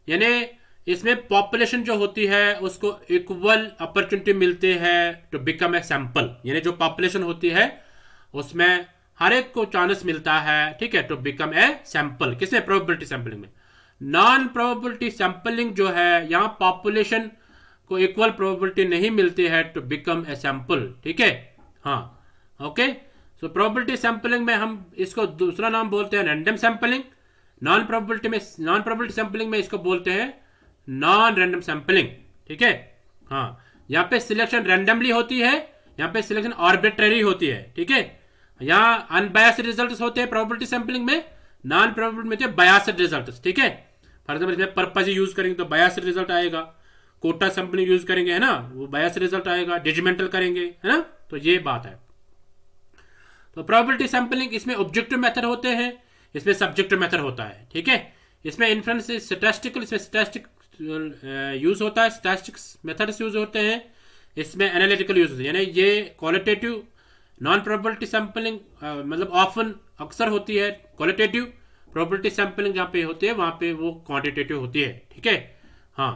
यानी इसमें पॉपुलेशन जो होती है उसको इक्वल अपॉर्चुनिटी मिलते हैं टू बिकम ए सैंपल। यानी जो पॉपुलेशन होती है उसमें हर एक को चांस मिलता है, ठीक है, टू बिकम ए सैंपल। किसमें? प्रोबेबिलिटी सैंपलिंग में। नॉन प्रोबेबिलिटी सैंपलिंग जो है, यहाँ पॉपुलेशन को इक्वल प्रोबेबिलिटी नहीं मिलती है टू बिकम ए सैंपल, ठीक है। हाँ, ओके। सो प्रोबेबिलिटी सैंपलिंग में हम इसको दूसरा नाम बोलते हैं random sampling. Non probability sampling में इसको बोलते हैं नॉन रैंडम सैंपलिंग, ठीक है। हाँ, यहाँ पे सिलेक्शन रैंडमली होती है, यहाँ पे सिलेक्शन आर्बिट्ररी होती है, ठीक है। यहाँ अनबायस्ड रिजल्ट्स होते हैं प्रोबेबिलिटी सैंपलिंग में, नॉन प्रोबेबिलिटी में होते हैं बायस्ड रिजल्ट्स, ठीक है। फॉर एग्जाम्पल इसमें पर्पज यूज करेंगे तो बायस्ड रिजल्ट आएगा, कोटा सैंपलिंग यूज करेंगे, है ना, वो बायस्ड रिजल्ट आएगा, जजमेंटल करेंगे, है ना। तो ये बात है। तो प्रोबेबिलिटी सैंपलिंग इसमें ऑब्जेक्टिव मेथड होते हैं, इसमें सब्जेक्टिव मेथड होता है, ठीक है। इसमें इन्फ्रेंस स्टैटिस्टिकल, इसमें स्टैटिस्टिक यूज होता है, स्टैटिस्टिक्स मेथड्स यूज होते हैं, इसमें एनालिटिकल यूज होते हैं। यानी ये क्वालिटेटिव नॉन प्रोबेबिलिटी सैंपलिंग मतलब ऑफन अक्सर होती है क्वालिटेटिव, प्रोबेबिलिटी सैंपलिंग जहाँ पे होती है वहाँ पे वो क्वांटिटेटिव होती है, ठीक है। हाँ,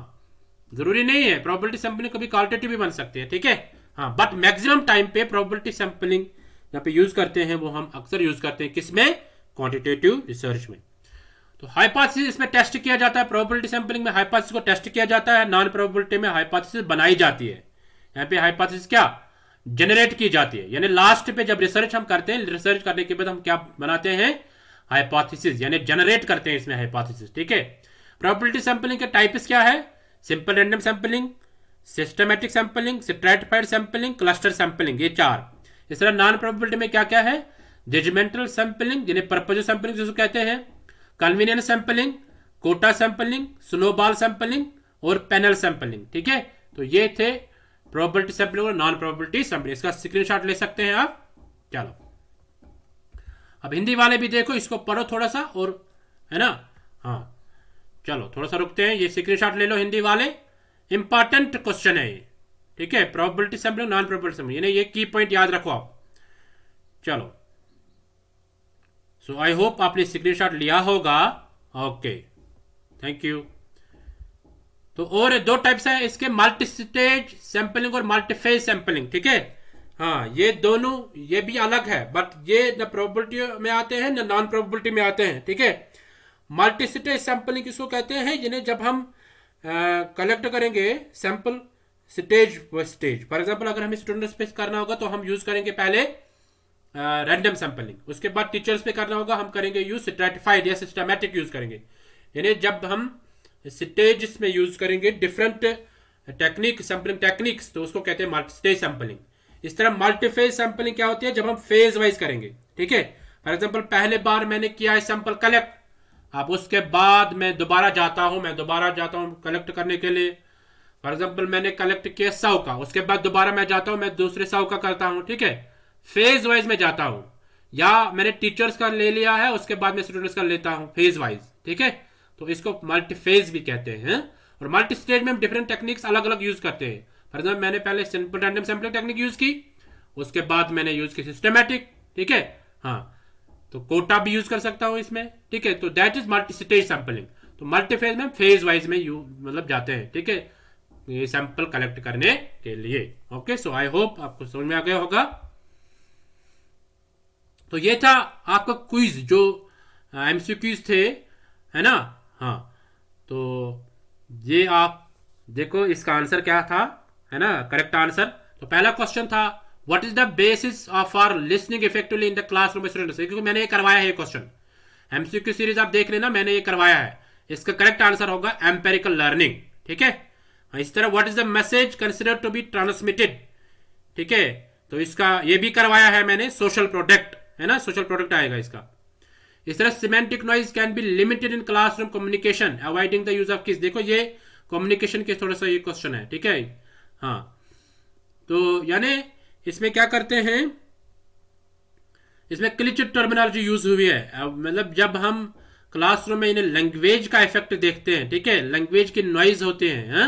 जरूरी नहीं है प्रोबेबिलिटी सैंपलिंग कभी क्वालिटेटिव भी बन सकती है, ठीक है। हाँ, बट मैक्सिमम टाइम पे प्रोबेबिलिटी सैंपलिंग यहाँ पे यूज करते हैं, वो हम अक्सर यूज करते हैं किसमें? क्वांटिटेटिव रिसर्च में। तो हाइपोथेसिस इसमें टेस्ट किया जाता है, प्रोबेबिलिटी सैंपलिंग में हाइपोथेसिस को टेस्ट किया जाता है, नॉन प्रोबेबिलिटी में हाइपोथेसिस बनाई जाती है। यहाँ पे हाइपोथेसिस क्या जनरेट की जाती है, यानी लास्ट पे जब रिसर्च हम करते हैं, रिसर्च करने के बाद हम क्या बनाते हैं? हाइपोथेसिस, यानी जनरेट करते हैं इसमें हाइपोथेसिस, ठीक है। प्रोबेबिलिटी सैंपलिंग के टाइप्स क्या है? Simple random sampling, systematic sampling, stratified sampling, cluster sampling, ये 4। इस तरह नॉन प्रोबेबिलिटी में क्या क्या है? जजमेंटल सैंपलिंग, जिन्हें पर्पज सैंपलिंग जिसको कहते हैं, convenience sampling, quota sampling, snowball sampling और पैनल सैंपलिंग, ठीक है। तो ये थे प्रोबेबिलिटी सैंपलिंग और नॉन प्रोबेबिलिटी सैंपलिंग। इसका स्क्रीनशॉट ले सकते हैं आप। चलो अब हिंदी वाले भी देखो, इसको पढ़ो थोड़ा सा, और है ना। हाँ, चलो थोड़ा सा रुकते हैं, ये स्क्रीनशॉट ले लो हिंदी वाले, इंपॉर्टेंट क्वेश्चन है ये, ठीक है। Probability sampling, non probability sampling, यानी ये की पॉइंट याद रखो आप। चलो, सो आई होप आपने स्क्रीनशॉट लिया होगा। Okay, thank you. तो और 2 टाइप्स है इसके, मल्टी स्टेज सैंपलिंग और मल्टीफेज सैंपलिंग, ठीक है। हाँ, ये दोनों, ये भी अलग है, बट ये न प्रोबेबिलिटी में आते हैं न नॉन प्रोबेबिलिटी में आते हैं, ठीक है। मल्टी स्टेज सैंपलिंग किसको कहते हैं? जिन्हें जब हम कलेक्ट करेंगे sample stage by stage. For example अगर हमें स्टूडेंट्स पे करना होगा तो हम यूज करेंगे पहले रैंडम सैंपलिंग, उसके बाद टीचर्स पे करना होगा हम करेंगे यूज स्ट्रैटिफाइड या सिस्टमैटिक यूज करेंगे। यानी जब हम स्टेज में यूज करेंगे डिफरेंट टेक्निक, सैंपलिंग टेक्निक्स, तो उसको कहते हैं मल्टी स्टेज सैंपलिंग। इस तरह मल्टीफेज सैंपलिंग क्या होती है? जब हम फेज वाइज करेंगे, ठीक है। फॉर एग्जांपल पहले बार मैंने किया है सैंपल कलेक्ट, अब उसके बाद मैं दोबारा जाता हूं कलेक्ट करने के लिए। फॉर एग्जांपल मैंने कलेक्ट किया 100 का, उसके बाद दोबारा मैं जाता हूं, मैं दूसरे 100 का करता हूं, ठीक है। फेज वाइज में जाता हूं, या मैंने टीचर्स का ले लिया है उसके बाद मैं स्टूडेंट्स का लेता हूं, फेज वाइज, ठीक है। तो इसको मल्टीफेज भी कहते हैं। और मल्टी स्टेज में हम डिफरेंट टेक्निक्स अलग अलग यूज करते हैं। फॉर एग्जाम्पल मैंने पहले simple random sampling technique use की, उसके बाद मैंने यूज की सिस्टमैटिक, ठीक है। हाँ, तो कोटा भी यूज कर सकता हूं इसमें, ठीक है। तो that is multi stage sampling. तो मल्टीफेज में फेज वाइज में मतलब जाते हैं, ठीक है, ये सैंपल कलेक्ट करने के लिए। ओके, सो आई होप आपको समझ में आ गया होगा। तो ये था आपका क्विज, जो एमसीक्यूज थे, है ना। हाँ, तो ये आप देखो इसका आंसर क्या था, है ना, करेक्ट आंसर। तो पहला क्वेश्चन था what is the basis of our listening effectively in the classroom students, क्योंकि मैंने ये करवाया है ये क्वेश्चन, एमसीक्यू सीरीज आप देख लेना, मैंने ये करवाया है। इसका करेक्ट आंसर होगा एम्पेरिकल लर्निंग, ठीक है। इस तरह what is the message considered to be transmitted, ठीक है, तो इसका ये भी करवाया है मैंने, सोशल प्रोडक्ट, है ना, सोशल प्रोडक्ट आएगा इसका। इस तरह semantic noise can be limited in classroom communication avoiding the use of किस, देखो ये कम्युनिकेशन के थोड़ा सा ये क्वेश्चन है, ठीक है। हाँ, तो यानी इसमें क्या करते हैं, इसमें क्लिच टर्मिनोलॉजी यूज हुई है। मतलब जब हम क्लासरूम में इन्हें लैंग्वेज का इफेक्ट देखते हैं, ठीक है, लैंग्वेज की नॉइज होते हैं,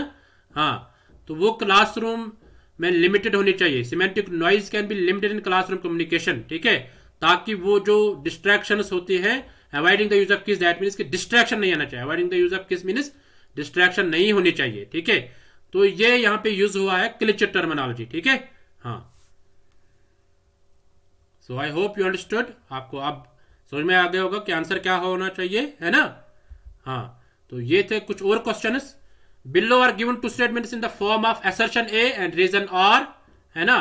हाँ, तो वो क्लासरूम में लिमिटेड होनी चाहिए। Semantic noise can be limited in classroom communication, ठीक है, ताकि वो जो डिस्ट्रैक्शंस होती हैं, अवॉइडिंग द यूज ऑफ किस, दैट मीन्स कि डिस्ट्रैक्शन नहीं आना चाहिए। अवॉइडिंग द यूज ऑफ किस मीन्स डिस्ट्रैक्शन नहीं होनी चाहिए, ठीक है। तो ये यहाँ पे यूज हुआ है क्लिच टर्मिनोलॉजी, ठीक है, हाँ। सो आई होप यू अंडरस्टूड। आपको अब समझ में आ गया होगा कि आंसर क्या होना चाहिए, है ना, हाँ। तो ये थे कुछ और questions. Below are given two statements in the form of assertion A and reason R, है ना,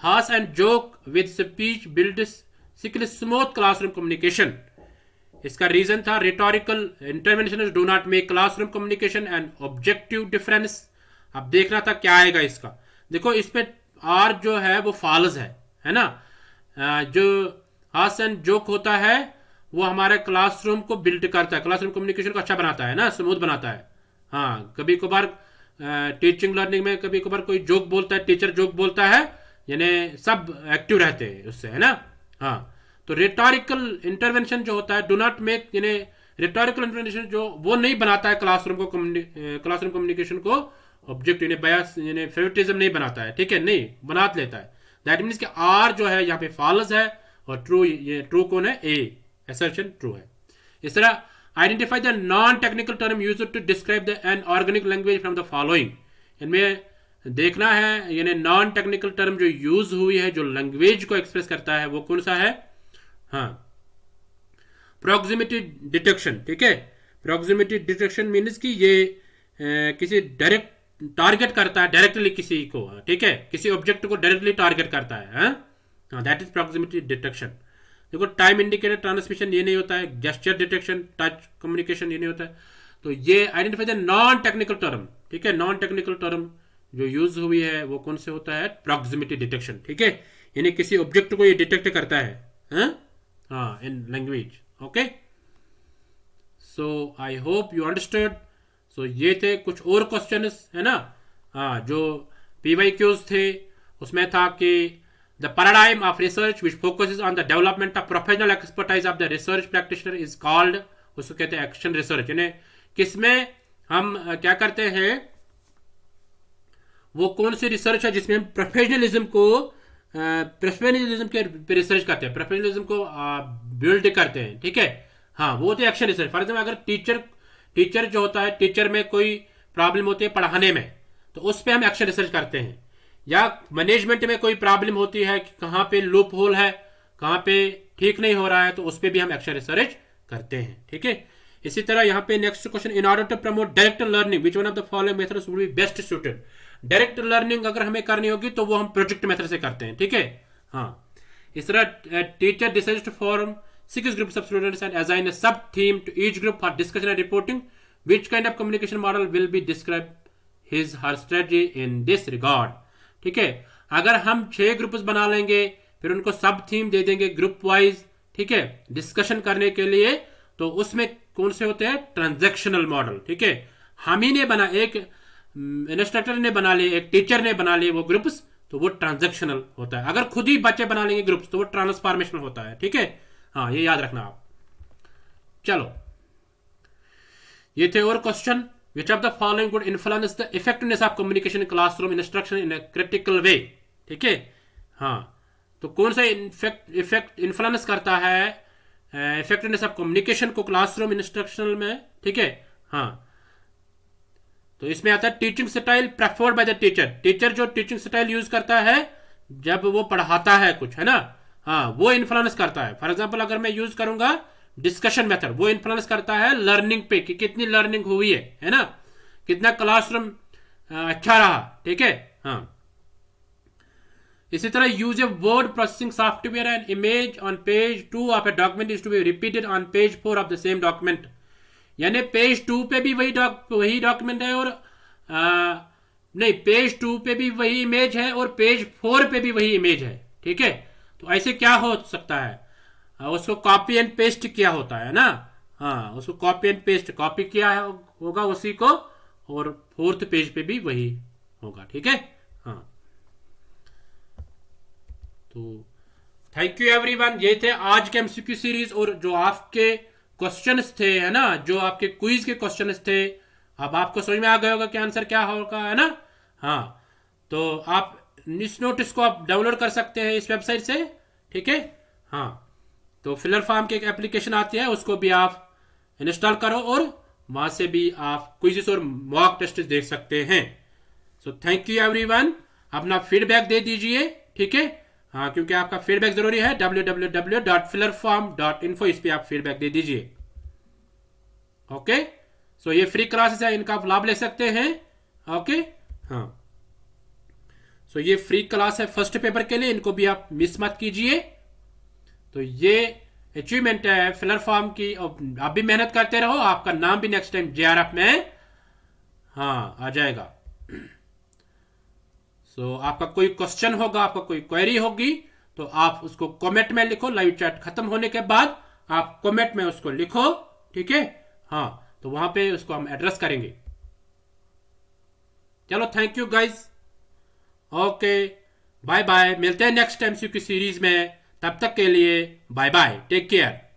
हास and joke with speech build सिकल स्मूथ क्लासरूम कम्युनिकेशन। इसका रीजन था rhetorical intervention do not make classroom communication and objective difference. अब देखना था क्या आएगा इसका। देखो इस पे आर जो है वो फॉल्स है ना। जो हास एंड जोक होता है वो हमारे क्लासरूम को बिल्ड करता है, क्लासरूम कम्युनिकेशन को अच्छा बनाता है ना, स्मूथ बनाता है। हाँ, कभी कभार टीचिंग लर्निंग में कभी कभार कोई जोक बोलता है, टीचर जोक बोलता है, यानी सब एक्टिव रहते हैं उससे, है ना, हाँ। तो रिटोरिकल इंटरवेंशन जो होता है डू नॉट मेक, यानी रिटोरिकल इंटरवेंशन जो वो नहीं बनाता है क्लासरूम को, क्लासरूम कम्युनिकेशन को ऑब्जेक्ट यानी बायस यानी फेवरेटिज्म नहीं बनाता है, ठीक है, नहीं बना लेता है। दैट मीन्स कि आर जो है यहाँ पे फॉल्स है और ट्रू, ये ट्रू कौन है, ए, असर्शन ट्रू है। इस तरह identify the non technical term used to describe the an organic language from the following. इनमें देखना है यानी नॉन टेक्निकल टर्म जो यूज हुई है जो लैंग्वेज को एक्सप्रेस करता है वो कौन सा है, हाँ, प्रॉक्सिमिटी डिटेक्शन, ठीक है। प्रॉक्सिमिटी डिटेक्शन मीन्स कि ये किसी डायरेक्ट टारगेट करता है डायरेक्टली किसी को, ठीक है, किसी ऑब्जेक्ट को डायरेक्टली टारगेट करता है, दैट इज प्रॉक्सिमिटी डिटेक्शन। देखो टाइम इंडिकेटर ट्रांसमिशन ये नहीं होता है, जेस्चर डिटेक्शन, टच कम्युनिकेशन ये नहीं होता है। तो ये identify the non technical term, ठीक है, नॉन टेक्निकल टर्म जो यूज हुई है वो कौन से होता है, प्रॉक्सिमिटी डिटेक्शन, ठीक है, यानी किसी ऑब्जेक्ट को ये डिटेक्ट करता है, हाँ, in language, okay. So I hope you understood. So ये थे कुछ और क्वेश्चंस, है ना, हाँ, जो PYQs थे उसमें था कि the paradigm of research which focuses on the development of professional expertise of the research practitioner is called, उसको कहते हैं एक्शन रिसर्च। यानी किसमें हम क्या करते हैं, वो कौन सी रिसर्च है जिसमें हम प्रोफेशनलिज्म के रिसर्च करते हैं, प्रोफेशनलिज्म को बिल्ड करते हैं, ठीक है, हाँ, वो होती है एक्शन रिसर्च। फॉर एग्जाम्पल अगर टीचर जो होता है, टीचर में कोई प्रॉब्लम होती है पढ़ाने में तो उस पर हम एक्शन रिसर्च करते हैं, या मैनेजमेंट में कोई प्रॉब्लम होती है कि कहाँ पे लूप होल है, कहाँ पे ठीक नहीं हो रहा है, तो उस पर भी हम एक्शन रिसर्च करते हैं, ठीक है। इसी तरह यहाँ पे next question, in order to promote direct learning which one of the following methods would be best suited. Direct learning अगर हमें करनी होगी तो वो हम प्रोजेक्ट मेथड से करते हैं, ठीक है, हाँ। इस तरह teacher decides to form 6 groups of students and assign a sub theme to each group for discussion and reporting. Which kind of communication model will be described his her strategy in this regard? ठीक है, अगर हम 6 groups बना लेंगे फिर उनको सब theme दे देंगे ग्रुप वाइज, ठीक है, डिस्कशन करने के लिए, तो उसमें कौन से होते हैं, ट्रांजैक्शनल मॉडल, ठीक है। हम ही ने बना, एक इंस्ट्रक्टर ने बना लिए, एक टीचर ने बना लिए वो ग्रुप्स, तो वो ट्रांजैक्शनल होता है। अगर खुद ही बच्चे बना लेंगे ग्रुप्स तो वो ट्रांसफॉर्मेशनल होता है, ठीक है, हाँ, ये याद रखना आप। चलो ये थे और question. Which of the following would influence the effectiveness of communication in classroom instruction in a critical way, ठीक है, हाँ, तो कौन सा इफेक्ट इन्फ्लुएंस करता है इफेक्टिवनेस ऑफ कम्युनिकेशन को क्लासरूम इंस्ट्रक्शनल में, ठीक है, हाँ। तो इसमें आता है teaching style preferred by the teacher. Teacher जो टीचिंग स्टाइल यूज करता है जब वो पढ़ाता है कुछ, है ना, हाँ, वो इन्फ्लुएंस करता है। फॉर एग्जांपल अगर मैं यूज करूंगा डिस्कशन मेथड, वो इन्फ्लुएंस करता है लर्निंग पे कि कितनी लर्निंग हुई है ना, कितना क्लासरूम अच्छा रहा, ठीक है, हाँ। इसी तरह use a word processing software and image on page 2 of a document is to be repeated on page 4 of the same document. यानी पेज 2 पे भी वही डॉक्यूमेंट है और नहीं, पेज 2 पे भी वही इमेज है और पेज 4 पे भी वही इमेज है, ठीक है। तो ऐसे क्या हो सकता है, उसको कॉपी एंड पेस्ट किया होता है ना, हाँ, उसको कॉपी एंड पेस्ट कॉपी किया होगा उसी को, और 4th पेज पे भी वही होगा, ठीक है, हाँ। तो थैंक यू एवरीवन। ये थे आज के एमसीक्यू सीरीज और जो आपके क्वेश्चंस थे, है ना, जो आपके क्विज के क्वेश्चंस थे। अब आपको समझ में आ गया होगा कि आंसर क्या होगा, है ना। हाँ, तो आप इस नोटिस को आप डाउनलोड कर सकते हैं इस वेबसाइट से, ठीक है। हाँ, तो फिलर फार्म की एक एप्लीकेशन आती है, उसको भी आप इंस्टॉल करो और वहां से भी आप क्विज़ेस और मॉक टेस्ट देख सकते हैं। So thank you everyone. अपना फीडबैक दे दीजिए, ठीक है। हाँ, क्योंकि आपका फीडबैक जरूरी है। www.fillerfarm.info इस पे आप फीडबैक दे दीजिए। ओके, सो ये फ्री क्लासेस है, इनका आप लाभ ले सकते हैं। ओके, हाँ, सो ये फ्री क्लास है फर्स्ट पेपर के लिए, इनको भी आप मिस मत कीजिए। तो ये अचीवमेंट है फिलर फार्म की, आप भी मेहनत करते रहो, आपका नाम भी नेक्स्ट टाइम जेआरएफ में हाँ आ जाएगा। सो आपका कोई क्वेश्चन होगा, आपका कोई क्वेरी होगी, तो आप उसको कमेंट में लिखो। लाइव चैट खत्म होने के बाद आप कमेंट में उसको लिखो, ठीक है। हाँ, तो वहां पे उसको हम एड्रेस करेंगे। चलो, thank you guys. Okay, bye bye, मिलते हैं नेक्स्ट एमसीक्यू सीरीज में। तब तक के लिए बाय बाय, टेक केयर।